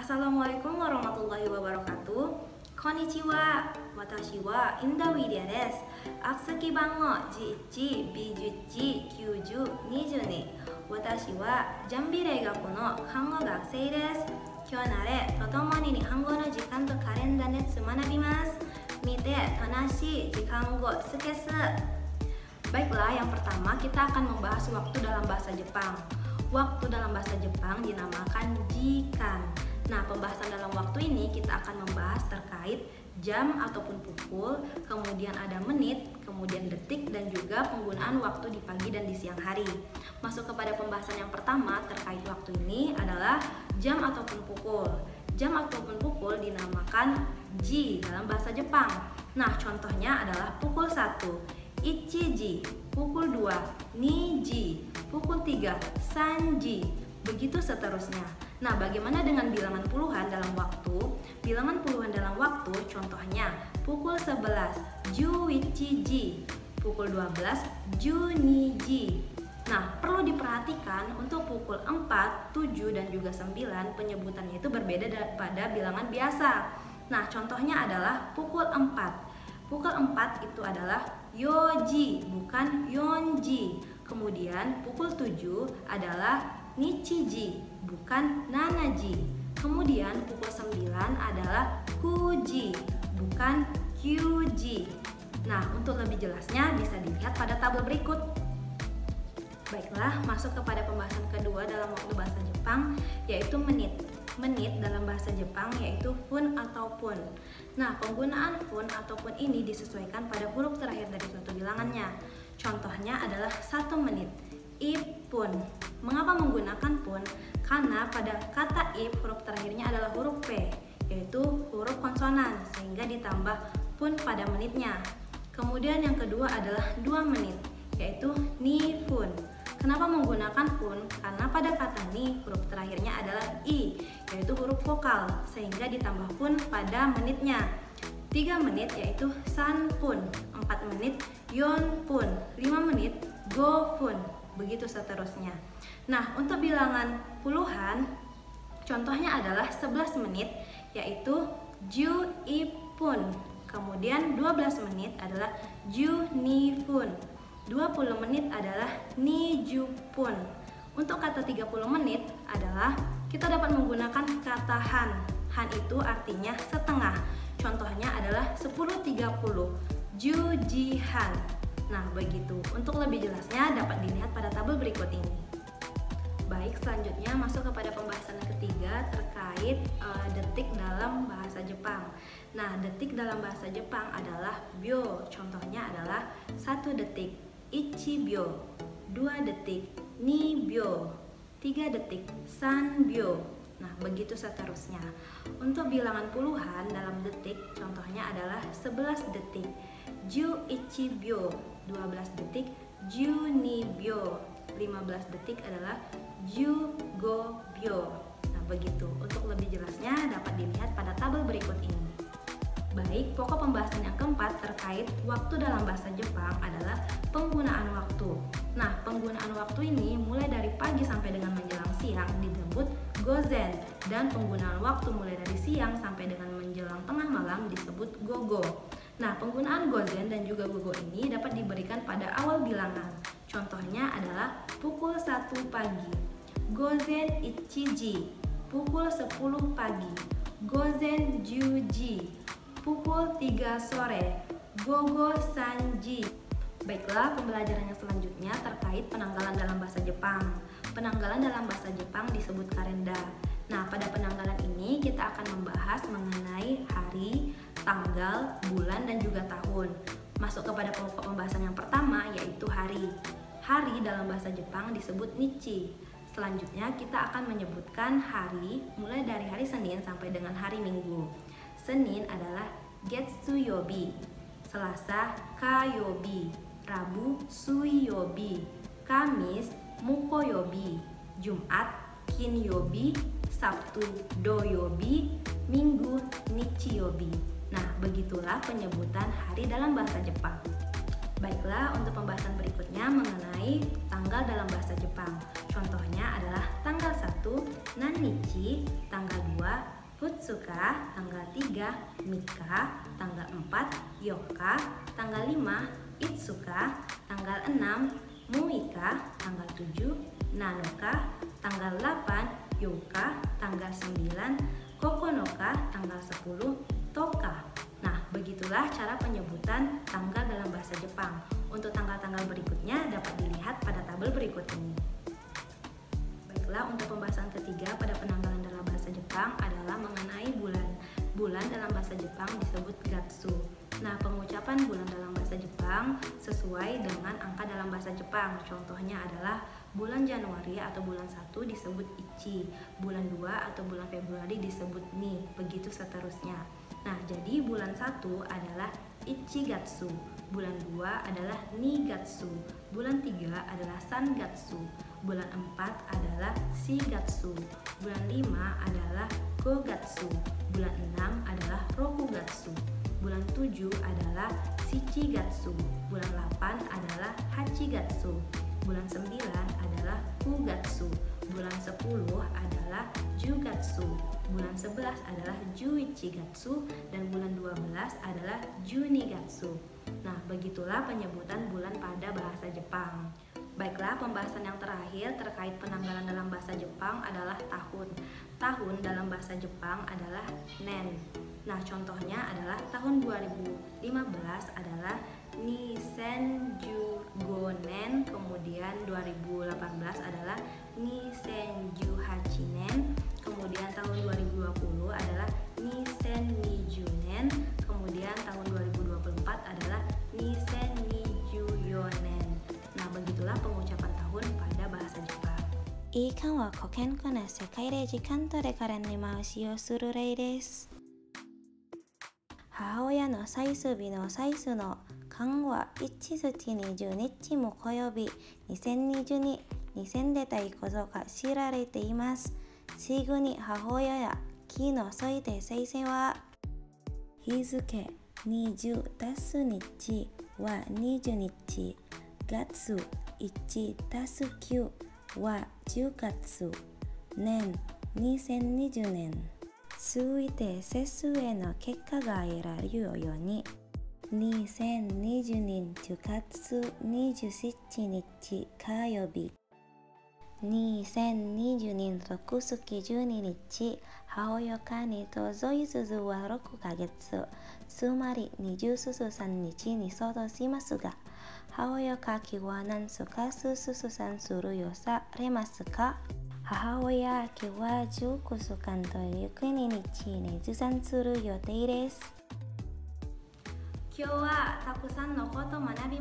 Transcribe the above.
Assalamualaikum warahmatullahi wabarakatuh. Konnichiwa. Watashi wa Inda Widya desu. Aksuki bango Ji1 B11 90 ni. Watashi wa Janbi Reigaku no Kango gakusei desu. Kyou nare totomo ni Nihongo no jikan to kalenda netsu manabimasu. Mite tanashi jikan go sukesu. Baiklah, yang pertama kita akan membahas waktu dalam bahasa Jepang. Waktu dalam bahasa Jepang dinamakan jikan. Nah, pembahasan dalam waktu ini kita akan membahas terkait jam ataupun pukul, kemudian ada menit, kemudian detik, dan juga penggunaan waktu di pagi dan di siang hari. Masuk kepada pembahasan yang pertama terkait waktu ini adalah jam ataupun pukul. Jam ataupun pukul dinamakan ji dalam bahasa Jepang. Nah, contohnya adalah pukul 1, ichiji, pukul 2, niji, pukul 3, sanji, begitu seterusnya. Nah, bagaimana dengan bilangan puluhan dalam waktu? Bilangan puluhan dalam waktu contohnya pukul 11, juichiji, pukul 12, juniji. Nah, perlu diperhatikan untuk pukul 4, 7, dan juga 9 penyebutannya itu berbeda daripada bilangan biasa. Nah, contohnya adalah pukul 4. Pukul 4 itu adalah yoji, bukan yonji. Kemudian pukul 7 adalah nichiji, bukan nanaji. Kemudian pukul 9 adalah kuji, bukan kyuji. Nah, untuk lebih jelasnya bisa dilihat pada tabel berikut. Baiklah, masuk kepada pembahasan kedua dalam waktu bahasa Jepang, yaitu menit. Menit dalam bahasa Jepang yaitu fun atau pun. Nah, penggunaan fun atau pun ini disesuaikan pada huruf terakhir dari suatu bilangannya. Contohnya adalah 1 menit, ipun. Mengapa menggunakan pun? Karena pada kata ip huruf terakhirnya adalah huruf P, yaitu huruf konsonan, sehingga ditambah pun pada menitnya. Kemudian yang kedua adalah 2 menit, yaitu nifun. Kenapa menggunakan pun? Karena pada kata ni huruf terakhirnya adalah i, yaitu huruf vokal, sehingga ditambah pun pada menitnya. 3 menit yaitu sanpun, 4 menit yonpun, 5 menit gofun, begitu seterusnya. Nah, untuk bilangan puluhan contohnya adalah 11 menit yaitu juipun. Kemudian 12 menit adalah junifun. 20 menit adalah nijupun. Untuk kata 30 menit adalah kita dapat menggunakan kata han. Han itu artinya setengah. Contohnya adalah 10.30, jujihan. Nah, begitu. Untuk lebih jelasnya dapat dilihat pada tabel berikut ini. Baik, selanjutnya masuk kepada pembahasan yang ketiga terkait detik dalam bahasa Jepang. Nah, detik dalam bahasa Jepang adalah byo. Contohnya adalah 1 detik, ichibyo, 2 detik, nibyo, 3 detik, sanbyo. Nah, begitu seterusnya. Untuk bilangan puluhan dalam detik contohnya adalah 11 detik, juichibyo, 12 detik, junibyo, 15 detik adalah jugobyo. Nah, begitu. Untuk lebih jelasnya dapat dilihat pada tabel berikut ini. Baik, pokok pembahasan yang keempat terkait waktu dalam bahasa Jepang adalah penggunaan waktu. Nah, penggunaan waktu ini mulai dari pagi sampai dengan menjelang siang disebut gozen, dan penggunaan waktu mulai dari siang sampai dengan menjelang tengah malam disebut gogo. Nah, penggunaan gozen dan juga gogo ini dapat diberikan pada awal bilangan. Contohnya adalah pukul 1 pagi, gozen ichiji, pukul 10 pagi, gozen juji, pukul 3 sore, gogo sanji. Baiklah, pembelajaran yang selanjutnya terkait penanggalan dalam bahasa Jepang. Penanggalan dalam bahasa Jepang disebut kalenda. Nah, pada penanggalan ini kita akan membahas mengenai hari, tanggal, bulan, dan juga tahun. Masuk kepada pokok pembahasan yang pertama yaitu hari. Hari dalam bahasa Jepang disebut nichi. Selanjutnya kita akan menyebutkan hari mulai dari hari Senin sampai dengan hari Minggu. Senin adalah getsuyobi, Selasa kayobi, Rabu suiyobi, Kamis mukoyobi, Jumat kinyobi, Sabtu doyobi, Minggu nichiyobi. Nah, begitulah penyebutan hari dalam bahasa Jepang. Baiklah, untuk pembahasan berikutnya mengenai tanggal dalam bahasa Jepang. Contohnya adalah tanggal 1 Nannichi, tanggal 2 Itsuka, tanggal 3, Mika, tanggal 4, Yoka, tanggal 5, Itsuka, tanggal 6, Muika, tanggal 7, Nanoka, tanggal 8, Yoka, tanggal 9, Kokonoka, tanggal 10, Toka. Nah, begitulah cara penyebutan tanggal dalam bahasa Jepang. Untuk tanggal-tanggal berikutnya dapat dilihat pada tabel berikut ini. Baiklah, untuk pembahasan ketiga pada penanggalan dalam bahasa Jepang adalah mengenai bulan. Bulan dalam bahasa Jepang disebut gatsu. Nah, pengucapan bulan dalam bahasa Jepang sesuai dengan angka dalam bahasa Jepang. Contohnya adalah bulan Januari atau bulan 1 disebut ichi, bulan 2 atau bulan Februari disebut ni, begitu seterusnya. Nah, jadi bulan 1 adalah Ichigatsu, bulan 2 adalah Nigatsu, bulan 3 adalah Sangatsu, bulan 4 adalah Shigatsu, bulan 5 adalah Gogatsu, bulan 6 adalah Rokugatsu, bulan 7 adalah Shichigatsu, bulan 8 adalah Hachigatsu, bulan 9 adalah Kugatsu, bulan 10 adalah Jugatsu, bulan 11 adalah Juichigatsu, dan bulan 12 adalah Junigatsu. Nah, begitulah penyebutan bulan pada bahasa Jepang. Baiklah, pembahasan yang terakhir terkait penanggalan dalam bahasa Jepang adalah tahun. Tahun dalam bahasa Jepang adalah nen. Nah, contohnya adalah tahun 2015 adalah Nisenjugonen, kemudian 2018 adalah Nisenjuhachinen, kemudian tahun 2020 adalah Nisennijunen, kemudian tahun 2024 adalah Nisennijuyonen. Nah, begitulah pengucapan tahun pada bahasa Jepang. いいかはご健康な世界で時間とでからに回しをする例です。母親の最終日の最初の間は1月20日木曜日2022、2000でたいことが知られています。すぐに母親や木の添いで先生は日付20たす日は20日、月1たす9は10月、年2020年。続いて接種への結果が得られるように2020年10月27日火曜日、2020年6月12日母親に届いずは6ヶ月、つまり23日に相当しますが、母親期は何とか出産するようされますか？母親期は19週間と19日に出産する予定です。今日はたくさんのことを学び